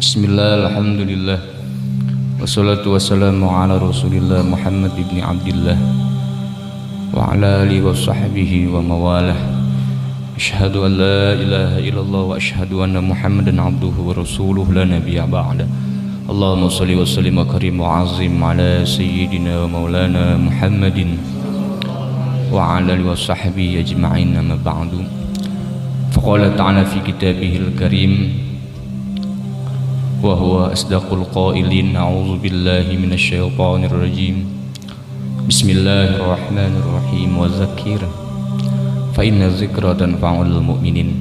Bismillah, alhamdulillah, wassalatu wassalamu ala rasulillah Muhammad ibn Abdillah wa ala alihi wa sahbihi wa mawalah. Asyhadu an la ilaha illallah wa asyhadu anna Muhammadan abduhu wa rasuluh la nabiyya ba'da. Allahumma salli wa sallim wa karim wa azim ala sayyidina wa maulana Muhammadin wa ala alihi wa sahbihi ajma'in, amma ba'du. Faqala ta'ala fi kitabihil karim wa huwa asdaqul qailin, a'udzu billahi minasy syaithanir rajim. Bismillahirrahmanirrahim. Wa dzakir fa inna dzikra tanfa'ul mu'minin.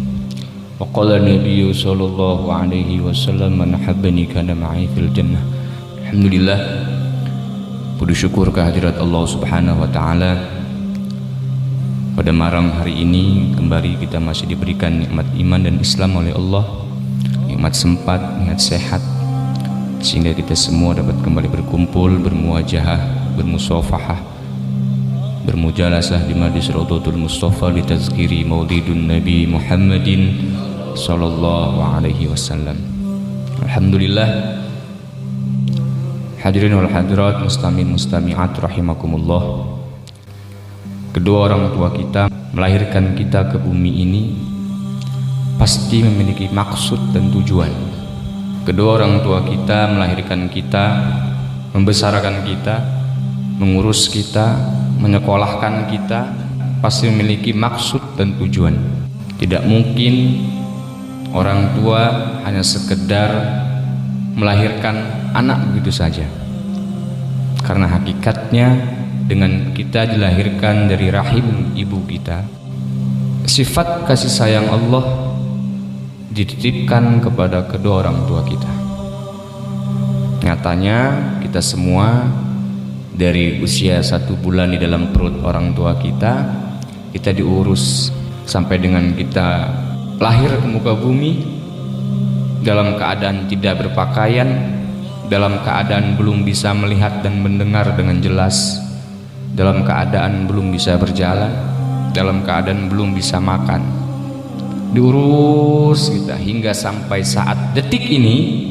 Wa qala nabiyyu sallallahu alaihi wasallam, man habbani kana ma'i fil jannah. Alhamdulillah, puji syukur kehadirat Allah Subhanahu wa taala. Pada malam hari ini kembali kita masih diberikan nikmat iman dan Islam oleh Allah, nikmat sempat, nikmat sehat, sehingga kita semua dapat kembali berkumpul, bermuajahah, bermusafahah, bermujalasah di majlis Raudhatul Mustafa li tazkiri maulidun Nabi Muhammadin sallallahu alaihi wasallam. Alhamdulillah, hadirin wal hadirat, mustamin mustami'at rahimakumullah. Kedua orang tua kita melahirkan kita ke bumi ini pasti memiliki maksud dan tujuan. Kedua orang tua kita melahirkan kita, membesarkan kita, mengurus kita, menyekolahkan kita, pasti memiliki maksud dan tujuan. Tidak mungkin orang tua hanya sekedar melahirkan anak begitu saja, karena hakikatnya dengan kita dilahirkan dari rahim ibu kita, sifat kasih sayang Allah dititipkan kepada kedua orang tua kita. Nyatanya kita semua dari usia 1 bulan di dalam perut orang tua kita diurus sampai dengan kita lahir ke muka bumi dalam keadaan tidak berpakaian, dalam keadaan belum bisa melihat dan mendengar dengan jelas, dalam keadaan belum bisa berjalan, dalam keadaan belum bisa makan. Diurus kita hingga sampai saat detik ini,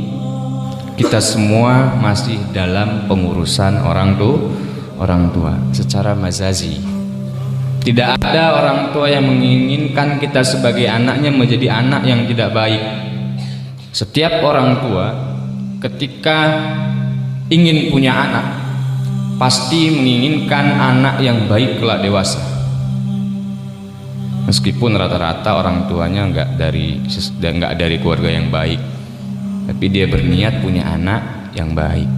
kita semua masih dalam pengurusan orang tua secara mazazi. Tidak ada orang tua yang menginginkan kita sebagai anaknya menjadi anak yang tidak baik. Setiap orang tua ketika ingin punya anak pasti menginginkan anak yang baik kelak dewasa. Meskipun rata-rata orang tuanya nggak dari keluarga yang baik, tapi dia berniat punya anak yang baik.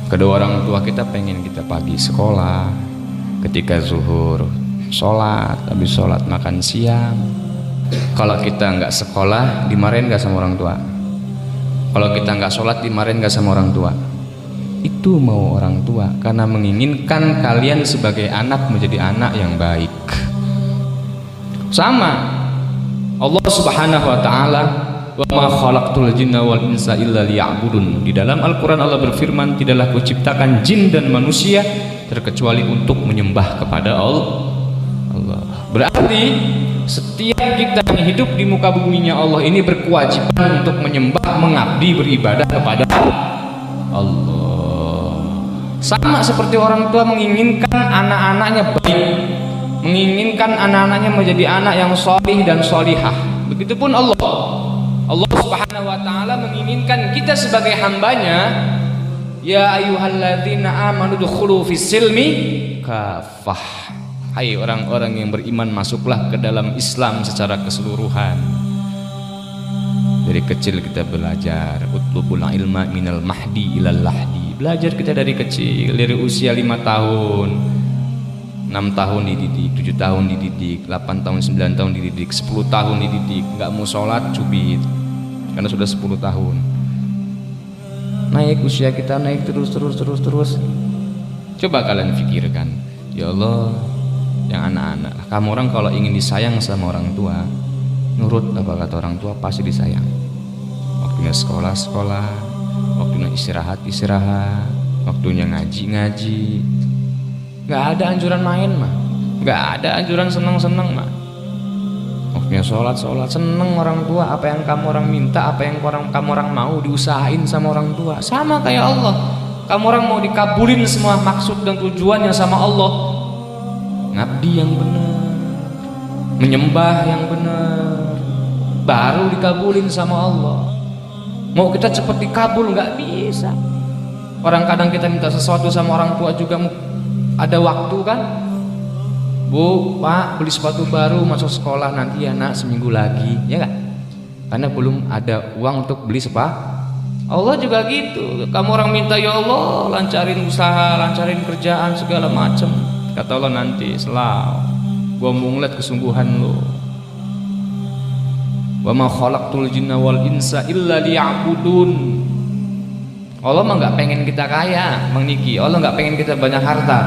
Kedua orang tua kita pengen kita pagi sekolah, ketika zuhur sholat, habis sholat makan siang. Kalau kita nggak sekolah dimarahin nggak sama orang tua? Kalau kita nggak sholat dimarahin nggak sama orang tua? Itu mau orang tua karena menginginkan kalian sebagai anak menjadi anak yang baik. Sama Allah Subhanahu wa taala, wa ma khalaqtul jinna wal insa illa liya'budun. Di dalam Al-Qur'an Allah berfirman, tidaklah kuciptakan jin dan manusia terkecuali untuk menyembah kepada Allah. Berarti setiap kita yang hidup di muka buminya Allah ini berkewajiban untuk menyembah, mengabdi, beribadah kepada Allah. Sama seperti orang tua menginginkan anak-anaknya baik, menginginkan anak-anaknya menjadi anak yang sholih dan sholihah. Begitupun Allah Subhanahu wa ta'ala menginginkan kita sebagai hambanya, ya ayyuhalladzina amanu dukhulu fis silmi kafah. Hai orang-orang yang beriman, masuklah ke dalam Islam secara keseluruhan. Dari kecil kita belajar utlubul ilma minal mahdi ilal lahdi. Belajar kita dari kecil, dari usia 5 tahun, 6 tahun dididik, 7 tahun dididik, 8 tahun, 9 tahun dididik, 10 tahun dididik. Nggak mau sholat cubit karena sudah 10 tahun. Naik usia kita, naik terus. Coba kalian pikirkan, ya Allah, yang anak-anak, kamu orang kalau ingin disayang sama orang tua, nurut apa kata orang tua pasti disayang. Waktunya sekolah, waktunya istirahat, waktunya ngaji. Gak ada anjuran main mah, gak ada anjuran senang mah. Ya sholat, seneng orang tua. Apa yang kamu orang minta, apa yang kamu orang mau diusahain sama orang tua. Sama kayak Allah, kamu orang mau dikabulin semua maksud dan tujuannya sama Allah, ngabdi yang benar, menyembah yang benar, baru dikabulin sama Allah. Mau kita cepat dikabul nggak bisa. Orang kadang kita minta sesuatu sama orang tua juga ada waktu kan. Bu, Pak, beli sepatu baru masuk sekolah nanti ya nak, seminggu lagi, ya kan? Karena belum ada uang untuk beli sepatu. Allah juga gitu. Kamu orang minta, ya Allah lancarin usaha, lancarin kerjaan segala macam. Kata Allah, nanti selau gua mau ngeliat kesungguhan lo. Wa ma khalaqtul jinna wal insa illa liya'budun. Allah mah nggak pengen kita kaya, Bang Niki. Allah nggak pengen kita banyak harta.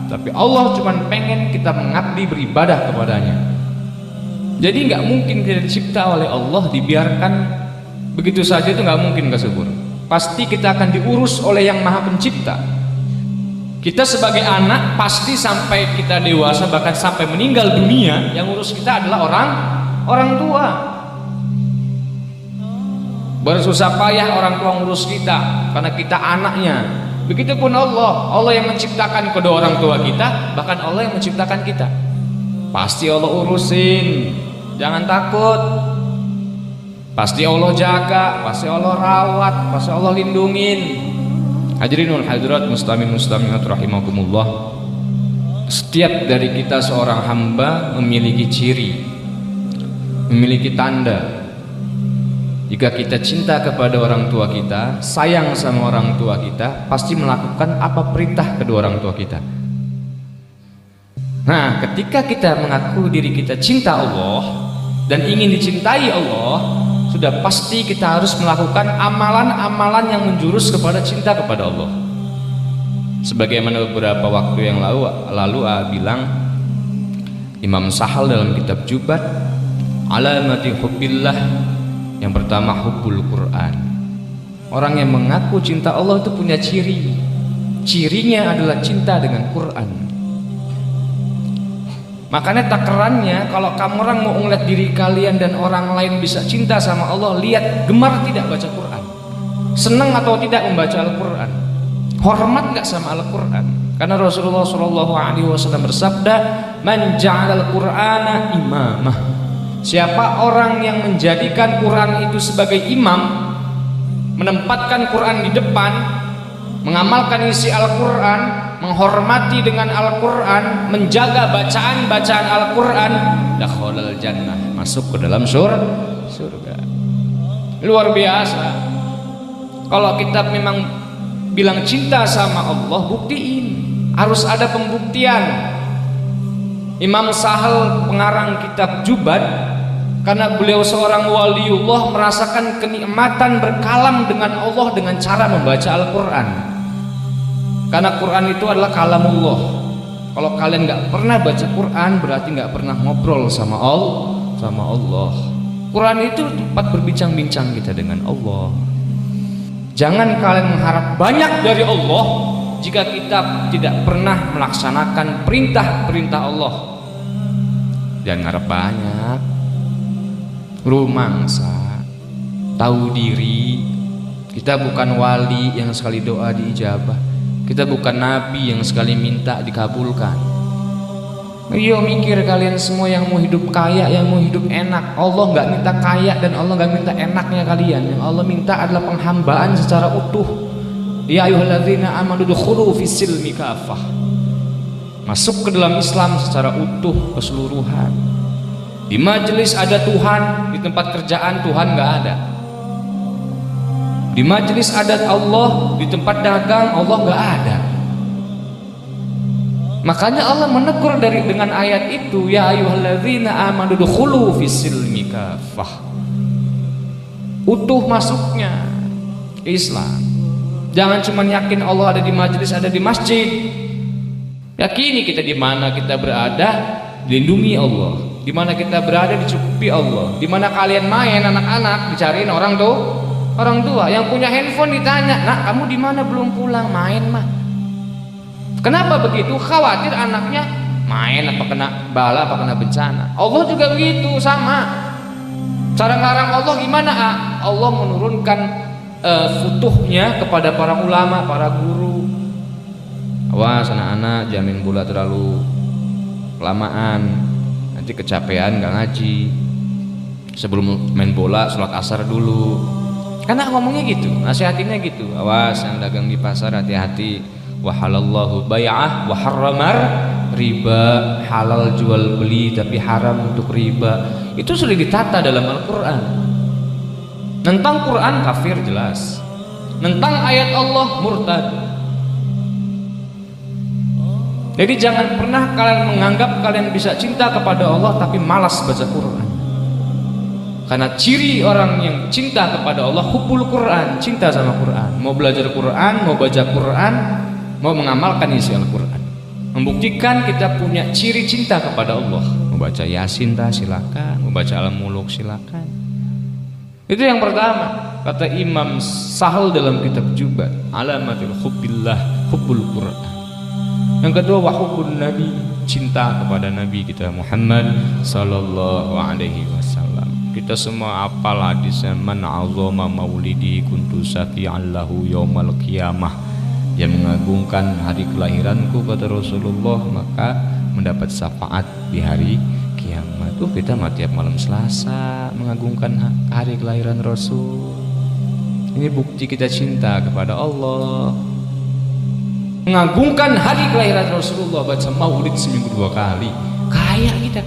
Tapi Allah cuma pengen kita mengabdi, beribadah kepadanya. Jadi nggak mungkin kita dicipta oleh Allah dibiarkan begitu saja, itu nggak mungkin, nggak subur. Pasti kita akan diurus oleh yang Maha Pencipta. Kita sebagai anak pasti sampai kita dewasa, bahkan sampai meninggal dunia, yang urus kita adalah orang tua. Bersusah payah orang tua ngurus kita karena kita anaknya. Begitupun Allah yang menciptakan kedua orang tua kita, bahkan Allah yang menciptakan kita. Pasti Allah urusin, jangan takut. Pasti Allah jaga, pasti Allah rawat, pasti Allah lindungin. Hadirinul hadirat muslimin muslimat rahimakumullah. Setiap dari kita seorang hamba memiliki ciri, memiliki tanda. Jika kita cinta kepada orang tua kita, sayang sama orang tua kita, pasti melakukan apa perintah kedua orang tua kita. Nah, ketika kita mengaku diri kita cinta Allah dan ingin dicintai Allah, sudah pasti kita harus melakukan amalan-amalan yang menjurus kepada cinta kepada Allah. Sebagaimana beberapa waktu yang lalu bilang Imam Sahal dalam kitab Jubat, alamati hubbillah. Yang pertama, hubbul Quran. Orang yang mengaku cinta Allah itu punya ciri. Cirinya adalah cinta dengan Quran. Makanya takarannya, kalau kamu orang mau ngeliat diri kalian dan orang lain bisa cinta sama Allah, lihat gemar tidak baca Quran, senang atau tidak membaca Al-Quran, hormat nggak sama Al-Quran. Karena Rasulullah SAW bersabda, man ja'alal Qur'ana imamah. Siapa orang yang menjadikan Quran itu sebagai imam, menempatkan Quran di depan, mengamalkan isi Al-Quran, menghormati dengan Al-Quran, menjaga bacaan-bacaan Al-Quran, dakhalal jannah, masuk ke dalam surga. Luar biasa. Kalau kita memang bilang cinta sama Allah, buktiin. Harus ada pembuktian. Imam Sahal pengarang kitab Jubat, karena beliau seorang waliullah, merasakan kenikmatan berkalam dengan Allah dengan cara membaca Al-Quran. Karena Quran itu adalah kalamullah. Kalau kalian nggak pernah baca Quran, berarti nggak pernah ngobrol sama Allah. Quran itu tempat berbincang-bincang kita dengan Allah. Jangan kalian mengharap banyak dari Allah jika kita tidak pernah melaksanakan perintah-perintah Allah. Jangan harap banyak, rumangsa, tahu diri. Kita bukan wali yang sekali doa diijabah, kita bukan nabi yang sekali minta dikabulkan. Ayo mikir kalian semua yang mau hidup kaya, yang mau hidup enak. Allah nggak minta kaya dan Allah nggak minta enaknya kalian. Yang Allah minta adalah penghambaan secara utuh. Ya ayyuhalladzina amanu dukhulu fis-silmi kafah. Masuk ke dalam Islam secara utuh, keseluruhan. Di majelis ada Tuhan, di tempat kerjaan Tuhan nggak ada. Di majelis ada Allah, di tempat dagang Allah nggak ada. Makanya Allah menegur dengan ayat itu, ya ayyuhalladzina amanu dukhulu fis-silmi kafah. Utuh masuknya ke Islam. Jangan cuma yakin Allah ada di majelis, ada di masjid. Yakini kita di mana kita berada, dilindungi Allah. Di mana kita berada, dicukupi Allah. Di mana kalian main anak-anak, dicariin orang tua. Yang punya handphone ditanya, nak kamu di mana belum pulang, main mah. Kenapa begitu? Khawatir anaknya main apa kena bala apa kena bencana. Allah juga begitu, sama. Cara ngarang Allah gimana? Allah menurunkan futuhnya kepada para ulama, para guru. Awas anak-anak, jangan main bola terlalu kelamaan, nanti kecapean gak ngaji. Sebelum main bola sholat asar dulu. Karena ngomongnya gitu, nasihatinnya gitu. Awas yang dagang di pasar hati-hati. Wa halallahu bai'ah wa harramar riba. Halal jual beli tapi haram untuk riba. Itu sudah ditata dalam Al-Quran. Tentang Quran kafir jelas, tentang ayat Allah murtad. Jadi jangan pernah kalian menganggap kalian bisa cinta kepada Allah tapi malas baca Quran. Karena ciri orang yang cinta kepada Allah hubbul Quran, cinta sama Quran. Mau belajar Quran, mau baca Quran, mau mengamalkan isi Al-Quran. Membuktikan kita punya ciri cinta kepada Allah. Mau baca Yasin silakan, mau baca Al-Muluk silakan. Itu yang pertama. Kata Imam Sahal dalam kitab Jubat, alamatul hubbillah hubbul Quran. Yang kedua wahubbun Nabi, cinta kepada Nabi kita Muhammad sallallahu alaihi wasallam. Kita semua apal hadisnya, man azama maulidi kuntu syafi'an lahu yaumal qiyamah. Yang mengagungkan hari kelahiranku kata Rasulullah maka mendapat syafaat di hari kiamat. Tuh kita tiap malam Selasa mengagungkan hari kelahiran Rasul. Ini bukti kita cinta kepada Allah. Mengagungkan hari kelahiran Rasulullah, baca maulid seminggu 2 kali. Kayak kita.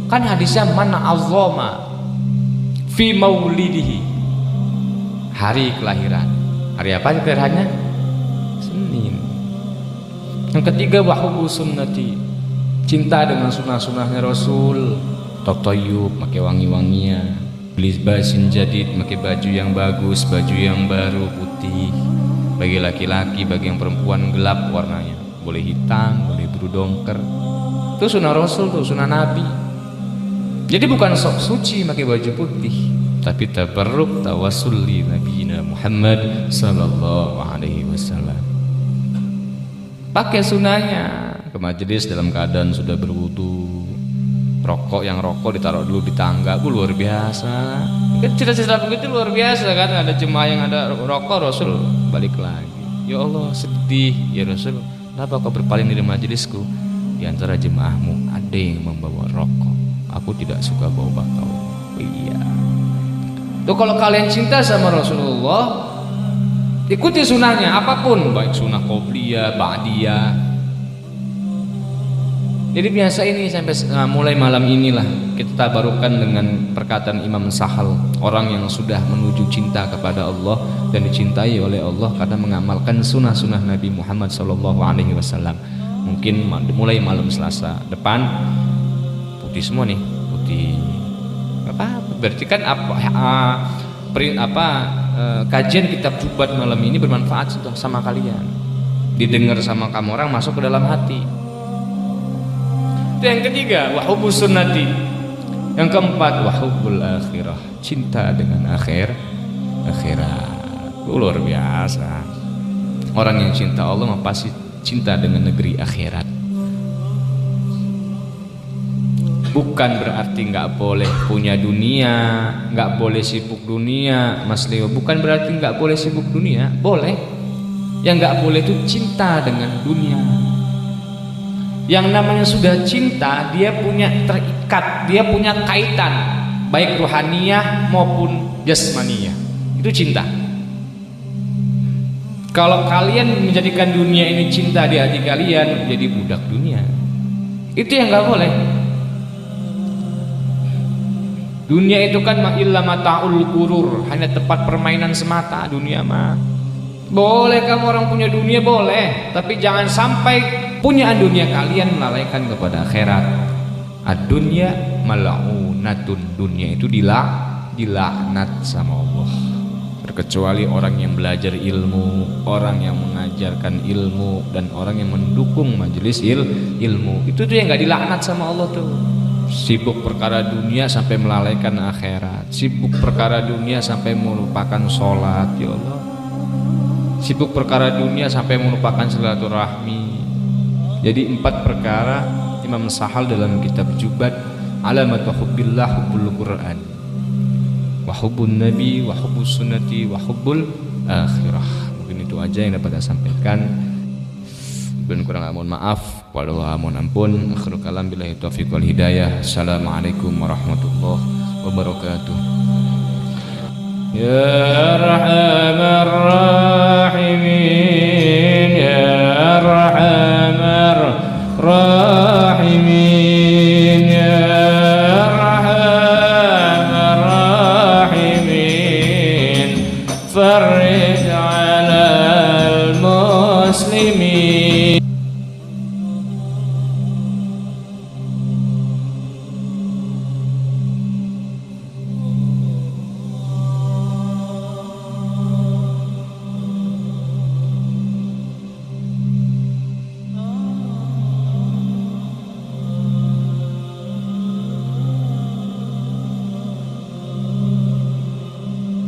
Kan hadisnya man azama fi maulidihi. Hari kelahiran. Hari apa kelahirannya? Senin. Yang ketiga wahubu sunnati, cinta dengan sunnah-sunnahnya Rasul. Totoyub, pakai wangi-wangian. Beli basin jadid, pakai baju yang bagus, baju yang baru putih. Bagi laki-laki, bagi yang perempuan gelap warnanya, boleh hitam, boleh biru dongker. Itu sunnah Rasul, tuh sunnah Nabi. Jadi bukan sok suci pakai baju putih, tapi tabarruk tawassul li nabiyina Muhammad sallallahu alaihi wasallam. Pakai sunnahnya ke majelis dalam keadaan sudah berwudu. Rokok ditaruh dulu di tangga, luar biasa. Kan cerita-cerita begitu luar biasa kan. Ada jemaah yang ada rokok, Rasul balik lagi. Ya Allah sedih ya Rasul, kenapa kau berpaling dari majelisku? Di antara jemaahmu ada yang membawa rokok. Aku tidak suka bau bakau. Iya. Tuh kalau kalian cinta sama Rasulullah, ikuti sunnahnya apapun, baik sunnah qobliyah, ba'diyah. Jadi biasa ini sampai mulai malam inilah kita tabarukan dengan perkataan Imam Sahal, orang yang sudah menuju cinta kepada Allah dan dicintai oleh Allah karena mengamalkan sunnah-sunnah Nabi Muhammad SAW. Mungkin mulai malam Selasa depan putih semua nih, putih apa? Berarti kan kajian kitab Jubat malam ini bermanfaat sama kalian, didengar sama kamu orang, masuk ke dalam hati. Itu yang ketiga, wahubbus sunnati. Yang keempat, wahubbul akhirah, cinta dengan akhirat. Luar biasa. Orang yang cinta Allah pasti cinta dengan negeri akhirat. Bukan berarti nggak boleh punya dunia, nggak boleh sibuk dunia, Mas Leo. Bukan berarti nggak boleh sibuk dunia, boleh. Yang nggak boleh itu cinta dengan dunia. Yang namanya sudah cinta, dia punya terikat, dia punya kaitan, baik ruhaniyah maupun jasmaniyah. Itu cinta. Kalau kalian menjadikan dunia ini cinta di hati kalian, jadi budak dunia. Itu yang nggak boleh. Dunia itu kan illa mata'ul ghurur, hanya tempat permainan semata dunia mah. Boleh kamu orang punya dunia boleh, tapi jangan sampai punya dunia kalian melalaikan kepada akhirat. Ad-dunya mal'unatun, dunia itu dilaknat sama Allah. Terkecuali orang yang belajar ilmu, orang yang mengajarkan ilmu, dan orang yang mendukung majelis ilmu. Itu tuh yang nggak dilaknat sama Allah tuh. Sibuk perkara dunia sampai melalaikan akhirat, sibuk perkara dunia sampai melupakan sholat, ya Allah. Sibuk perkara dunia sampai melupakan silaturahmi. Jadi 4 perkara Imam Sahal dalam kitab Jubat Alamat hubbillah hubbul Quran wa hubbun nabi wa hubbus sunnati wa hubbul akhirah. Mungkin itu aja yang dapat saya sampaikan. Ben kurang mohon maaf, walau mohon ampun. Akhirul kalam billahi taufiq wal hidayah. Assalamualaikum warahmatullahi wabarakatuh. Ya arhamar rahimin, ya arhamar rahimin, ya arhamar rahimin, farij